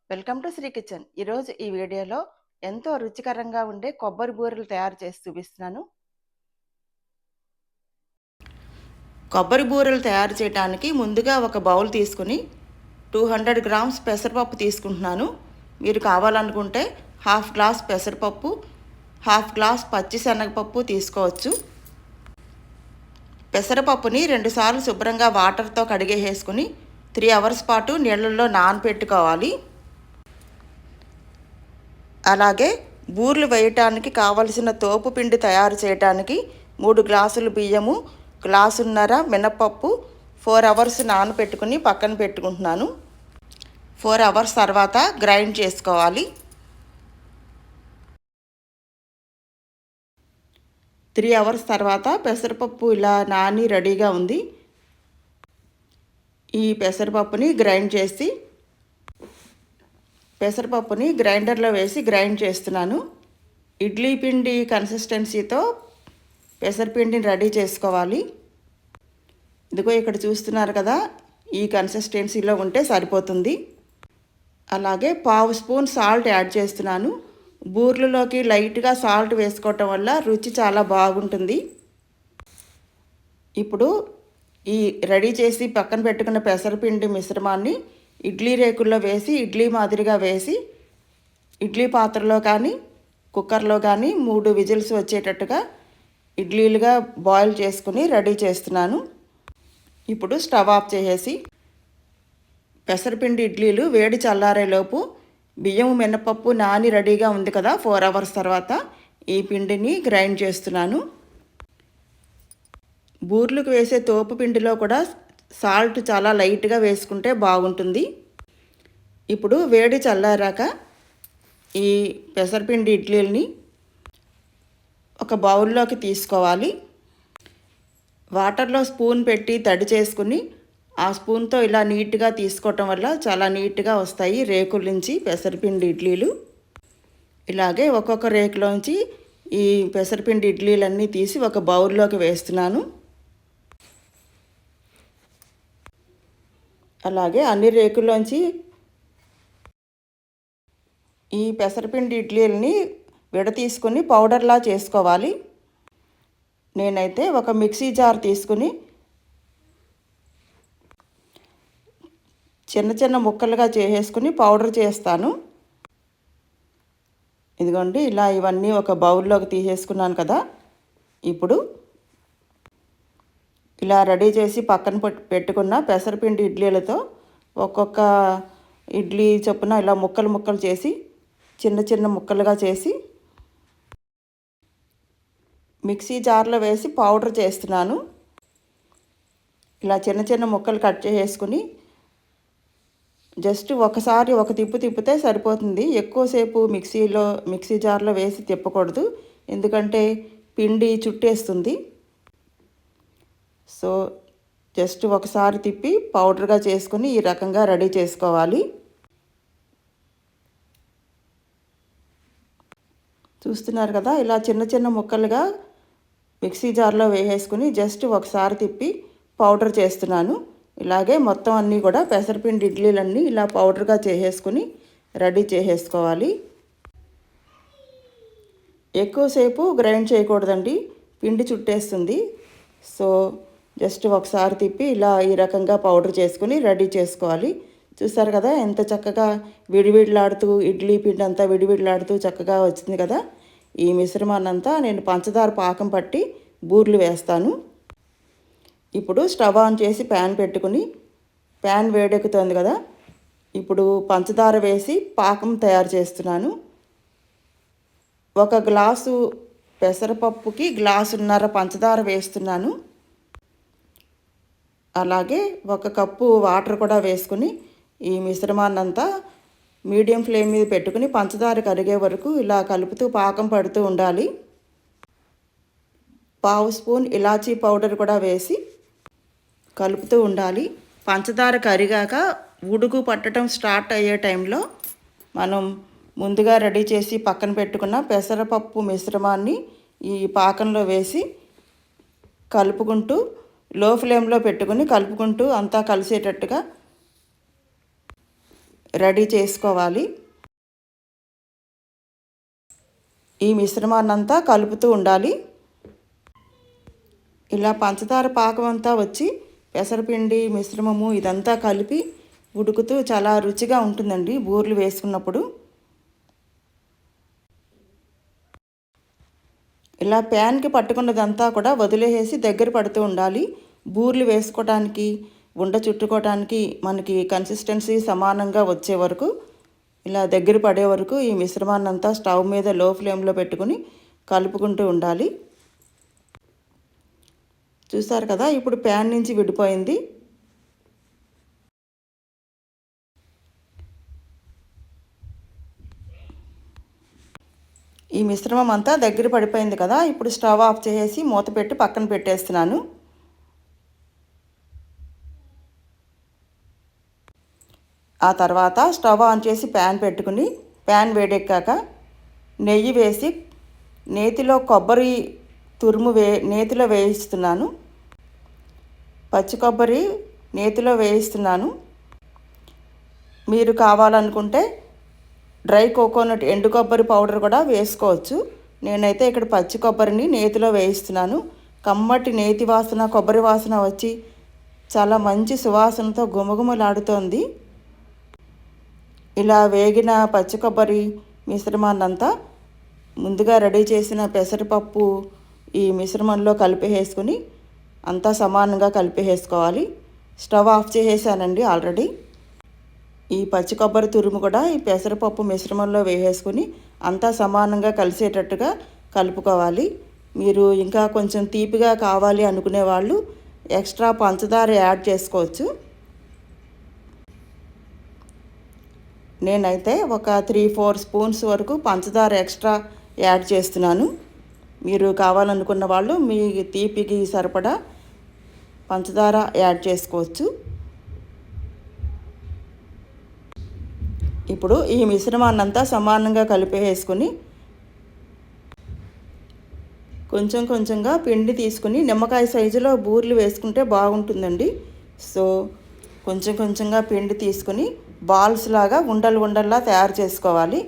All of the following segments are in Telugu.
Welcome to Shri kitchen. ఈరోజు ఈ వీడియోలో ఎంతో రుచికరంగా ఉండే కొబ్బరి బూరెలు తయారు చేసి చూపిస్తున్నాను. కొబ్బరి బూరెలు తయారు చేయడానికి ముందుగా ఒక బౌల్ తీసుకుని 200 గ్రామ్స్ పెసరపప్పు తీసుకుంటున్నాను. మీరు కావాలనుకుంటే హాఫ్ గ్లాస్ పెసరపప్పు, హాఫ్ గ్లాస్ పచ్చిశనగపప్పు తీసుకోవచ్చు. పెసరపప్పుని 2 సార్లు శుభ్రంగా వాటర్తో కడిగేసుకుని 3 అవర్స్ పాటు నీళ్ళల్లో నానబెట్టుకోవాలి. అలాగే బూర్లు వేయటానికి కావలసిన తోపు పిండి తయారు చేయడానికి 3 గ్లాసులు బియ్యము, గ్లాసున్నర మినపప్పు 4 అవర్స్ నానబెట్టుకుని పక్కన పెట్టుకుంటున్నాను. 4 అవర్స్ తర్వాత గ్రైండ్ చేసుకోవాలి. 3 అవర్స్ తర్వాత పెసరపప్పు ఇలా నాని రెడీగా ఉంది. ఈ పెసరపప్పుని గ్రైండర్లో వేసి గ్రైండ్ చేస్తున్నాను. ఇడ్లీ పిండి కన్సిస్టెన్సీతో పెసరపిండిని రెడీ చేసుకోవాలి. ఇదిగో ఇక్కడ చూస్తున్నారు కదా, ఈ కన్సిస్టెన్సీలో ఉంటే సరిపోతుంది. అలాగే 1/2 స్పూన్ సాల్ట్ యాడ్ చేస్తున్నాను. బూర్లలోకి లైట్గా సాల్ట్ వేసుకోవటం వల్ల రుచి చాలా బాగుంటుంది. ఇప్పుడు ఈ రెడీ చేసి పక్కన పెట్టుకున్న పెసరపిండి మిశ్రమాన్ని ఇడ్లీ రేకుల్లో వేసి ఇడ్లీ మాదిరిగా వేసి ఇడ్లీ పాత్రలో కానీ కుక్కర్లో కానీ 3 విజిల్స్ వచ్చేటట్టుగా ఇడ్లీలుగా బాయిల్ చేసుకుని రెడీ చేస్తున్నాను. ఇప్పుడు స్టవ్ ఆఫ్ చేసేసి పెసరపిండి ఇడ్లీలు వేడి చల్లారేలోపు బియ్యం మినపప్పు నాని రెడీగా ఉంది కదా, 4 అవర్స్ తర్వాత ఈ పిండిని గ్రైండ్ చేస్తున్నాను. బూర్లకు వేసే తోపు పిండిలో కూడా సాల్ట్ చాలా లైట్గా వేసుకుంటే బాగుంటుంది. ఇప్పుడు వేడి చల్లారాక ఈ పెసరపిండి ఇడ్లీలని ఒక బౌల్లోకి తీసుకోవాలి. వాటర్లో స్పూన్ పెట్టి తడి చేసుకుని ఆ స్పూన్తో ఇలా నీట్గా తీసుకోవటం వల్ల చాలా నీట్గా వస్తాయి రేకుల నుంచి పెసరపిండి ఇడ్లీలు. ఇలాగే ఒక్కొక్క రేకులోంచి ఈ పెసరపిండి ఇడ్లీలన్నీ తీసి ఒక బౌల్లోకి వేస్తున్నాను. అలాగే అన్ని రేకుల్లోంచి ఈ పెసరపిండి ఇడ్లీలని విడతీసుకుని పౌడర్లా చేసుకోవాలి. నేనైతే ఒక మిక్సీ జార్ తీసుకుని చిన్న చిన్న ముక్కలుగా చేసేసుకుని పౌడర్ చేస్తాను. ఇదిగోండి, ఇలా ఇవన్నీ ఒక బౌల్లోకి తీసేసుకున్నాను కదా. ఇప్పుడు ఇలా రెడీ చేసి పక్కన పెట్టుకున్న పెసరపిండి ఇడ్లీలతో ఒక్కొక్క ఇడ్లీ చొప్పున ఇలా ముక్కలు ముక్కలు చేసి చిన్న చిన్న ముక్కలుగా చేసి మిక్సీ జార్లో వేసి పౌడర్ చేస్తున్నాను. ఇలా చిన్న చిన్న ముక్కలు కట్ చేసుకుని జస్ట్ ఒకసారి ఒక తిప్పు తిప్పితే సరిపోతుంది. ఎక్కువసేపు మిక్సీ జార్లో వేసి తిప్పకూడదు, ఎందుకంటే పిండి చుట్టేస్తుంది. సో జస్ట్ ఒకసారి తిప్పి పౌడర్గా చేసుకుని ఈ రకంగా రెడీ చేసుకోవాలి. చూస్తున్నారు కదా, ఇలా చిన్న చిన్న ముక్కలుగా మిక్సీ జార్లో వేసేసుకుని జస్ట్ ఒకసారి తిప్పి పౌడర్ చేస్తున్నాను. ఇలాగే మొత్తం అన్నీ కూడా పెసరపిండి ఇడ్లీలన్నీ ఇలా పౌడర్గా చేసేసుకుని రెడీ చేసేసుకోవాలి. ఎక్కువసేపు గ్రైండ్ చేయకూడదండి, పిండి చుట్టేస్తుంది. సో జస్ట్ ఒకసారి తిప్పి ఇలా ఈ రకంగా పౌడర్ చేసుకుని రెడీ చేసుకోవాలి. చూసారు కదా, ఎంత చక్కగా విడివిడిలాడుతూ ఇడ్లీ పిండి అంతా విడివిడిలాడుతూ చక్కగా వచ్చింది కదా. ఈ మిశ్రమాన్ని అంతా నేను పంచదార పాకం పట్టి బూర్లు వేస్తాను. ఇప్పుడు స్టవ్ ఆన్ చేసి ప్యాన్ పెట్టుకుని ప్యాన్ వేడెక్కుతుంది కదా, ఇప్పుడు పంచదార వేసి పాకం తయారు చేస్తున్నాను. 1 గ్లాసు పెసరపప్పుకి గ్లాసున్నర పంచదార వేస్తున్నాను. అలాగే 1 కప్పు వాటర్ కూడా వేసుకుని ఈ మిశ్రమాన్నంతా మీడియం ఫ్లేమ్ మీద పెట్టుకుని పంచదార కరిగే వరకు ఇలా కలుపుతూ పాకం పడుతూ ఉండాలి. 1/2 స్పూన్ ఇలాచీ పౌడర్ కూడా వేసి కలుపుతూ ఉండాలి. పంచదార కరిగాక ఉడుకు పట్టడం స్టార్ట్ అయ్యే టైంలో మనం ముందుగా రెడీ చేసి పక్కన పెట్టుకున్న పెసరపప్పు మిశ్రమాన్ని ఈ పాకంలో వేసి కలుపుకుంటూ లో ఫ్లేమ్లో పెట్టుకుని కలుపుకుంటూ అంతా కలిసేటట్టుగా రెడీ చేసుకోవాలి. ఈ మిశ్రమాన్నంతా కలుపుతూ ఉండాలి. ఇలా పంచదార పాకం అంతా వచ్చి పెసరపిండి మిశ్రమము ఇదంతా కలిపి ఉడుకుతూ చాలా రుచిగా ఉంటుందండి బూరెలు వేసుకున్నప్పుడు. ఇలా ప్యాన్కి పట్టుకున్నదంతా కూడా వదిలేసి దగ్గర పడుతూ ఉండాలి. బూరెలు వేసుకోవడానికి ఉండ చుట్టుకోవడానికి మనకి కన్సిస్టెన్సీ సమానంగా వచ్చే వరకు ఇలా దగ్గర పడే వరకు ఈ మిశ్రమాన్ని అంతా స్టవ్ మీద లో ఫ్లేమ్లో పెట్టుకుని కలుపుకుంటూ ఉండాలి. చూసారు కదా, ఇప్పుడు ప్యాన్ నుంచి విడిపోయింది. ఈ మిశ్రమం అంతా దగ్గర పడిపోయింది కదా, ఇప్పుడు స్టవ్ ఆఫ్ చేసి మూత పెట్టి పక్కన పెట్టేస్తున్నాను. ఆ తర్వాత స్టవ్ ఆన్ చేసి ప్యాన్ పెట్టుకుని ప్యాన్ వేడెక్కాక నెయ్యి వేసి నేతిలో కొబ్బరి తురుము నేతిలో వేయిస్తున్నాను. పచ్చి కొబ్బరి నేతిలో వేయిస్తున్నాను. మీరు కావాలనుకుంటే డ్రై కోకోనట్ ఎండు కొబ్బరి పౌడర్ కూడా వేసుకోవచ్చు. నేనైతే ఇక్కడ పచ్చి కొబ్బరిని నేతిలో వేయిస్తున్నాను. కమ్మటి నేతి వాసన కొబ్బరి వాసన వచ్చి చాలా మంచి సువాసనతో గుమగుమలాడుతోంది. ఇలా వేగిన పచ్చి కొబ్బరి మిశ్రమాన్నంతా ముందుగా రెడీ చేసిన పెసరపప్పు ఈ మిశ్రమంలో కలిపేసుకుని అంతా సమానంగా కలిపేసుకోవాలి. స్టవ్ ఆఫ్ చేసేసానండి ఆల్రెడీ. ఈ పచ్చి కొబ్బరి తురుము కూడా ఈ పెసరపప్పు మిశ్రమంలో వేసేసుకుని అంతా సమానంగా కలిసేటట్టుగా కలుపుకోవాలి. మీరు ఇంకా కొంచెం తీపిగా కావాలి అనుకునే వాళ్ళు ఎక్స్ట్రా పంచదార యాడ్ చేసుకోవచ్చు. నేనైతే ఒక 3-4 స్పూన్స్ వరకు పంచదార ఎక్స్ట్రా యాడ్ చేస్తున్నాను. మీరు కావాలనుకున్న వాళ్ళు మీ తీపికి సరిపడా పంచదార యాడ్ చేసుకోవచ్చు. ఇప్పుడు ఈ మిశ్రమాన్నంతా సమానంగా కలిపేసుకుని కొంచెం కొంచెంగా పిండి తీసుకుని నిమ్మకాయ సైజులో బూరెలు వేసుకుంటే బాగుంటుందండి. సో కొంచెం కొంచెంగా పిండి తీసుకుని బాల్స్ లాగా ఉండల్లా తయారు చేసుకోవాలి.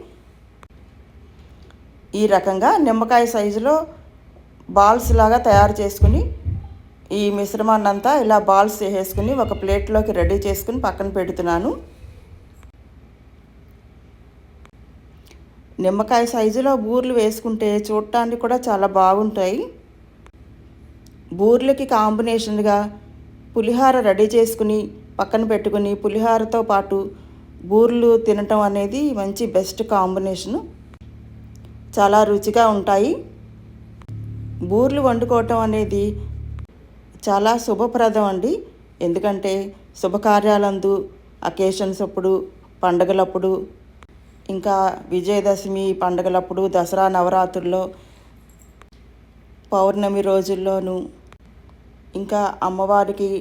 ఈ రకంగా నిమ్మకాయ సైజులో బాల్స్ లాగా తయారు చేసుకుని ఈ మిశ్రమాన్నంతా ఇలా బాల్స్ వేసుకుని ఒక ప్లేట్లోకి రెడీ చేసుకుని పక్కన పెడుతున్నాను. నిమ్మకాయ సైజులో బూరెలు వేసుకుంటే చూడటానికి కూడా చాలా బాగుంటాయి. బూరెలకి కాంబినేషన్గా పులిహోర రెడీ చేసుకుని పక్కన పెట్టుకుని పులిహోరతో పాటు బూరెలు తినటం అనేది మంచి బెస్ట్ కాంబినేషను. చాలా రుచిగా ఉంటాయి. బూరెలు వండుకోవటం అనేది చాలా శుభప్రదం అండి. ఎందుకంటే శుభకార్యాలందు, అకేషన్స్ అప్పుడు, పండగలప్పుడు, ఇంకా విజయదశమి పండగలప్పుడు, దసరా నవరాత్రుల్లో, పౌర్ణమి రోజుల్లోనూ, ఇంకా అమ్మవారికి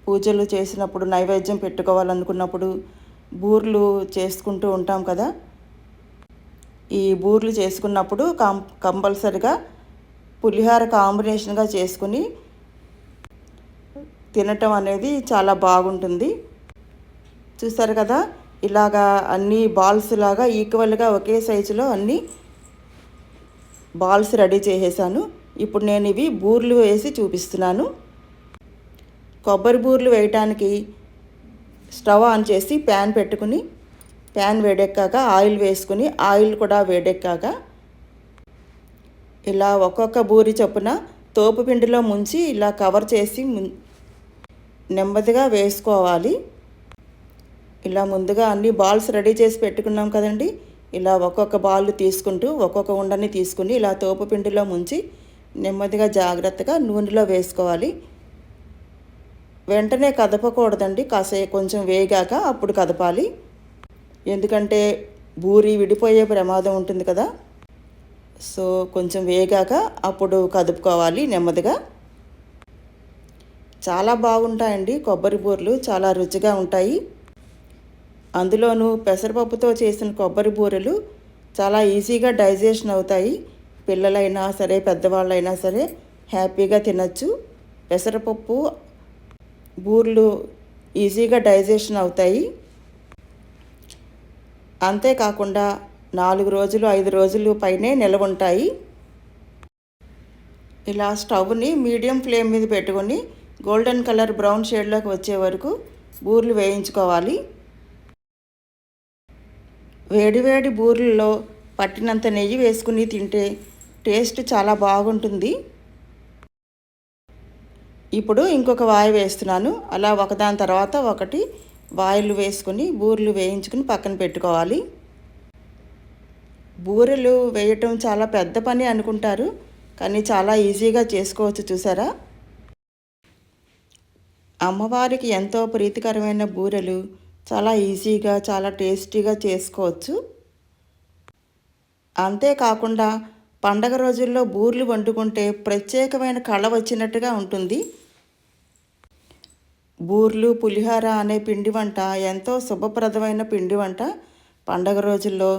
పూజలు చేసినప్పుడు నైవేద్యం పెట్టుకోవాలనుకున్నప్పుడు బూరెలు చేసుకుంటూ ఉంటాం కదా. ఈ బూరెలు చేసుకున్నప్పుడు కంపల్సరిగా పులిహోర కాంబినేషన్గా చేసుకుని తినటం అనేది చాలా బాగుంటుంది. చూసారు కదా, ఇలాగా అన్ని బాల్స్ లాగా ఈక్వల్గా ఒకే సైజులో అన్ని బాల్స్ రెడీ చేసేసాను. ఇప్పుడు నేను ఇవి బూరెలు వేసి చూపిస్తున్నాను. కొబ్బరి బూరెలు వేయటానికి స్టవ్ ఆన్ చేసి ప్యాన్ పెట్టుకుని ప్యాన్ వేడెక్కాక ఆయిల్ వేసుకుని ఆయిల్ కూడా వేడెక్కాక ఇలా ఒక్కొక్క బూరి చొప్పున తోపు పిండిలో ముంచి ఇలా కవర్ చేసి నెమ్మదిగా వేసుకోవాలి. ఇలా ముందుగా అన్ని బాల్స్ రెడీ చేసి పెట్టుకున్నాం కదండి. ఇలా ఒక్కొక్క బాల్ తీసుకుంటూ ఒక్కొక్క ఉండని తీసుకుని ఇలా తోపు పిండిలో ముంచి నెమ్మదిగా జాగ్రత్తగా నూనెలో వేసుకోవాలి. వెంటనే కదపకూడదండి, కొంచెం వేగాక అప్పుడు కదపాలి. ఎందుకంటే బూరి విడిపోయే ప్రమాదం ఉంటుంది కదా. సో కొంచెం వేగాక అప్పుడు కదుపుకోవాలి నెమ్మదిగా. చాలా బాగుంటాయండి కొబ్బరి బూరెలు, చాలా రుచిగా ఉంటాయి. అందులోనూ పెసరపప్పుతో చేసిన కొబ్బరి బూరెలు చాలా ఈజీగా డైజెషన్ అవుతాయి. పిల్లలైనా సరే పెద్దవాళ్ళైనా సరే హ్యాపీగా తినచ్చు. పెసరపప్పు బూరెలు ఈజీగా డైజెషన్ అవుతాయి. అంతేకాకుండా 4 రోజులు 5 రోజులు పైనే నిలవ ఉంటాయి. ఇలా స్టవ్ని మీడియం ఫ్లేమ్ మీద పెట్టుకొని గోల్డెన్ కలర్ బ్రౌన్ షేడ్లోకి వచ్చే వరకు బూరెలు వేయించుకోవాలి. వేడివేడి బూరెల్లో పట్టినంత నెయ్యి వేసుకుని తింటే టేస్ట్ చాలా బాగుంటుంది. ఇప్పుడు ఇంకొక వాయి వేస్తున్నాను. అలా ఒకదాని తర్వాత ఒకటి వాయిలు వేసుకొని బూరెలు వేయించుకుని పక్కన పెట్టుకోవాలి. బూరెలు వేయటం చాలా పెద్ద పని అనుకుంటారు, కానీ చాలా ఈజీగా చేసుకోవచ్చు. చూసారా, అమ్మవారికి ఎంతో ప్రీతికరమైన బూరెలు చాలా ఈజీగా చాలా టేస్టీగా చేసుకోవచ్చు. అంతేకాకుండా పండగ రోజుల్లో బూరెలు వండుకుంటే ప్రత్యేకమైన కళ వచ్చినట్టుగా ఉంటుంది. బూర్లు పులిహోర అనే పిండి వంట ఎంతో శుభప్రదమైన పిండి వంట. పండగ రోజుల్లో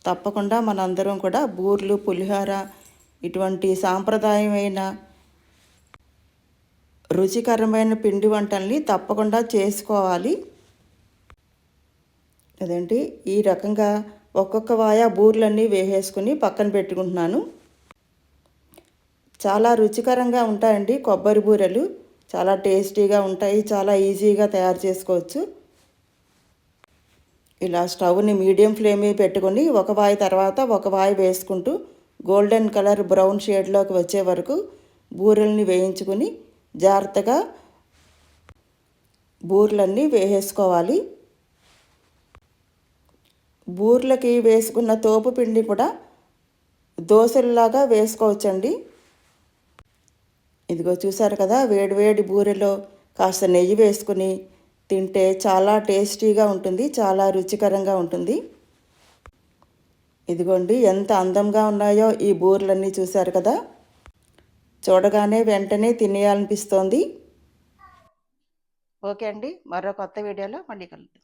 తప్పకుండా మనందరం కూడా బూర్లు పులిహోర ఇటువంటి సాంప్రదాయమైన రుచికరమైన పిండి వంటల్ని తప్పకుండా చేసుకోవాలి. అదేంటి, ఈ రకంగా ఒక్కొక్క వాయ బూర్లన్నీ వేసేసుకుని పక్కన పెట్టుకుంటున్నాను. చాలా రుచికరంగా ఉంటాయండి కొబ్బరి బూరెలు. చాలా టేస్టీగా ఉంటాయి, చాలా ఈజీగా తయారు చేసుకోవచ్చు. ఇలా స్టవ్ని మీడియం ఫ్లేమ్ మీద పెట్టుకొని ఒక వాయి తర్వాత ఒక వాయి వేసుకుంటూ గోల్డెన్ కలర్ బ్రౌన్ షేడ్లోకి వచ్చే వరకు బూరెల్ని వేయించుకుని జాగ్రత్తగా బూరెలన్నీ వేసేసుకోవాలి. బూరెలకి వేసుకున్న తోపు పిండి కూడా దోశల్లాగా వేసుకోవచ్చండి. ఇదిగో చూసారు కదా, వేడివేడి బూరెలో కాస్త నెయ్యి వేసుకుని తింటే చాలా టేస్టీగా ఉంటుంది, చాలా రుచికరంగా ఉంటుంది. ఇదిగోండి ఎంత అందంగా ఉన్నాయో ఈ బూరెలన్నీ. చూసారు కదా, చూడగానే వెంటనే తినేయాలనిపిస్తోంది. ఓకే అండి, మరో కొత్త వీడియోలో మళ్ళీ కలుద్దాం.